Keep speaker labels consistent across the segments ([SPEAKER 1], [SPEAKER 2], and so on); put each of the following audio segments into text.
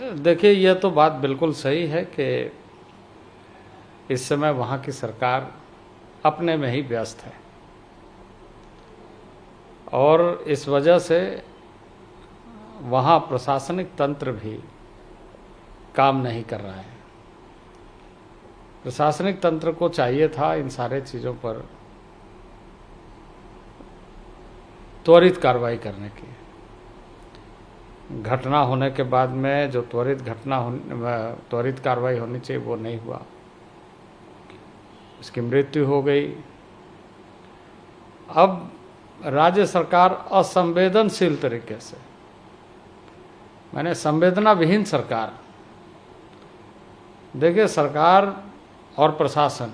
[SPEAKER 1] देखिए, यह तो बात बिल्कुल सही है कि इस समय वहाँ की सरकार अपने में ही व्यस्त है और इस वजह से वहाँ प्रशासनिक तंत्र भी काम नहीं कर रहा है। प्रशासनिक तंत्र को चाहिए था इन सारे चीज़ों पर त्वरित कार्रवाई करने की। घटना होने के बाद में जो त्वरित कार्रवाई होनी चाहिए वो नहीं हुआ, उसकी मृत्यु हो गई। अब राज्य सरकार असंवेदनशील तरीके से, मैंने संवेदना विहीन सरकार, देखिए सरकार और प्रशासन,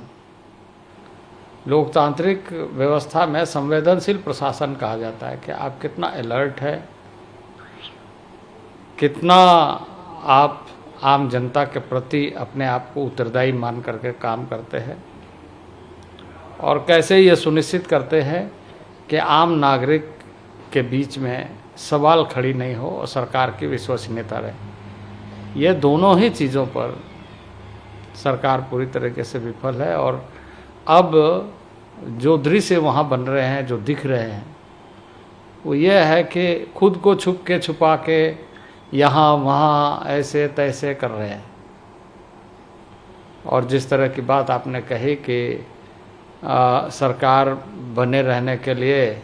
[SPEAKER 1] लोकतांत्रिक व्यवस्था में संवेदनशील प्रशासन कहा जाता है कि आप कितना अलर्ट है, कितना आप आम जनता के प्रति अपने आप को उत्तरदायी मान करके काम करते हैं और कैसे ये सुनिश्चित करते हैं कि आम नागरिक के बीच में सवाल खड़ी नहीं हो और सरकार की विश्वसनीयता रहे। ये दोनों ही चीज़ों पर सरकार पूरी तरीके से विफल है और अब जो दृश्य वहाँ बन रहे हैं, जो दिख रहे हैं, वो ये है कि खुद को छुपा के यहाँ वहाँ ऐसे तैसे कर रहे हैं। और जिस तरह की बात आपने कही कि सरकार बने रहने के लिए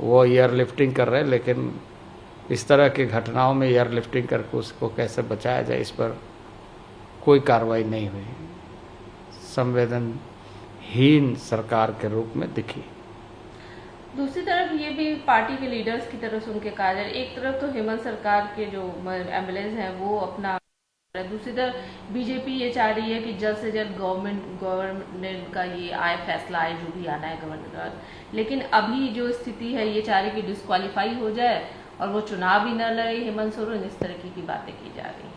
[SPEAKER 1] वो एयरलिफ्टिंग कर रहे हैं, लेकिन इस तरह की घटनाओं में एयरलिफ्टिंग करके उसको कैसे बचाया जाए, इस पर कोई कार्रवाई नहीं हुई। संवेदनहीन सरकार के रूप में दिखी।
[SPEAKER 2] दूसरी तरफ ये भी पार्टी के लीडर्स की तरफ से उनके कहा जाए, एक तरफ तो हेमंत सरकार के जो एमएलएज हैं वो अपना, दूसरी तरफ बीजेपी ये चाह रही है कि जल्द से जल्द गवर्नमेंट का ये आए फैसला आए, जो भी आना है गवर्नर का। लेकिन अभी जो स्थिति है ये चाह रही कि डिस्क्वालीफाई हो जाए और वो चुनाव ही न लड़े हेमंत सोरेन, इस तरह की बातें की जा रही है।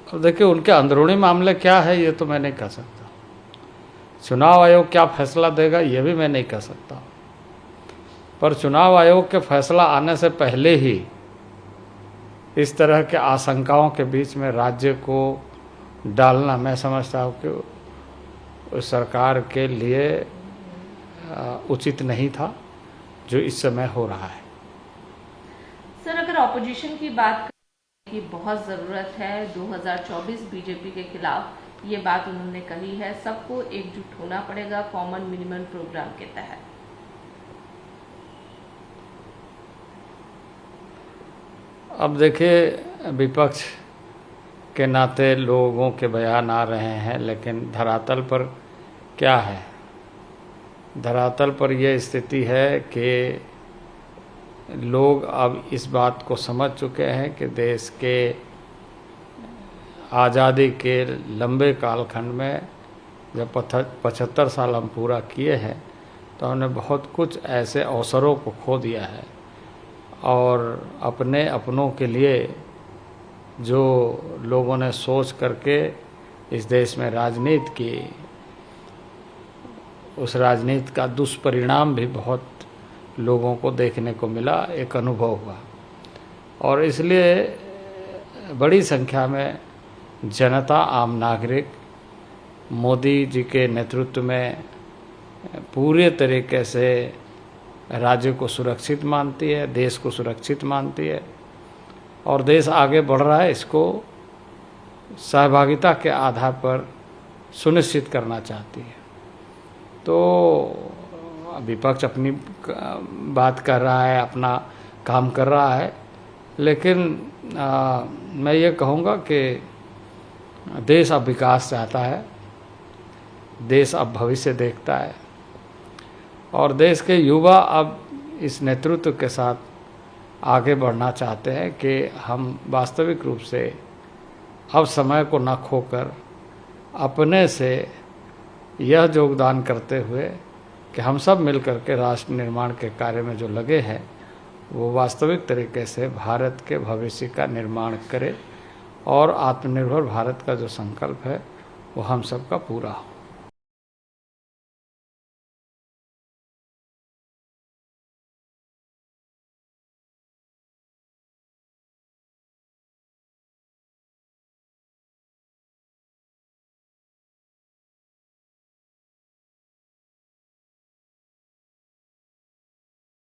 [SPEAKER 1] अब देखिए, उनके अंदरूनी मामले क्या है ये तो मैं नहीं कह सकता। चुनाव आयोग क्या फैसला देगा ये भी मैं नहीं कह सकता, पर चुनाव आयोग के फैसला आने से पहले ही इस तरह के आशंकाओं के बीच में राज्य को डालना, मैं समझता हूँ कि उस सरकार के लिए उचित नहीं था जो इस समय हो रहा है।
[SPEAKER 2] सर, अगर ऑपोजिशन की बात की बहुत ज़रूरत है 2024 बीजेपी के खिलाफ, ये बात उन्होंने कही है, सबको एकजुट होना पड़ेगा कॉमन मिनिमम प्रोग्राम के तहत।
[SPEAKER 1] अब देखिए, विपक्ष के नाते लोगों के बयान आ रहे हैं, लेकिन धरातल पर क्या है? धरातल पर यह स्थिति है कि लोग अब इस बात को समझ चुके हैं कि देश के आज़ादी के लंबे कालखंड में जब 75 साल हम पूरा किए हैं तो हमने बहुत कुछ ऐसे अवसरों को खो दिया है और अपने अपनों के लिए जो लोगों ने सोच करके इस देश में राजनीति की, उस राजनीति का दुष्परिणाम भी बहुत लोगों को देखने को मिला, एक अनुभव हुआ। और इसलिए बड़ी संख्या में जनता, आम नागरिक मोदी जी के नेतृत्व में पूरे तरीके से राज्य को सुरक्षित मानती है, देश को सुरक्षित मानती है और देश आगे बढ़ रहा है, इसको सहभागिता के आधार पर सुनिश्चित करना चाहती है। तो विपक्ष अपनी बात कर रहा है, अपना काम कर रहा है, लेकिन मैं ये कहूँगा कि देश अब विकास चाहता है, देश अब भविष्य देखता है और देश के युवा अब इस नेतृत्व के साथ आगे बढ़ना चाहते हैं कि हम वास्तविक रूप से अब समय को न खोकर अपने से यह योगदान करते हुए कि हम सब मिलकर के राष्ट्र निर्माण के कार्य में जो लगे हैं वो वास्तविक तरीके से भारत के भविष्य का निर्माण करें और आत्मनिर्भर भारत का जो संकल्प है वो हम सब का पूरा हो।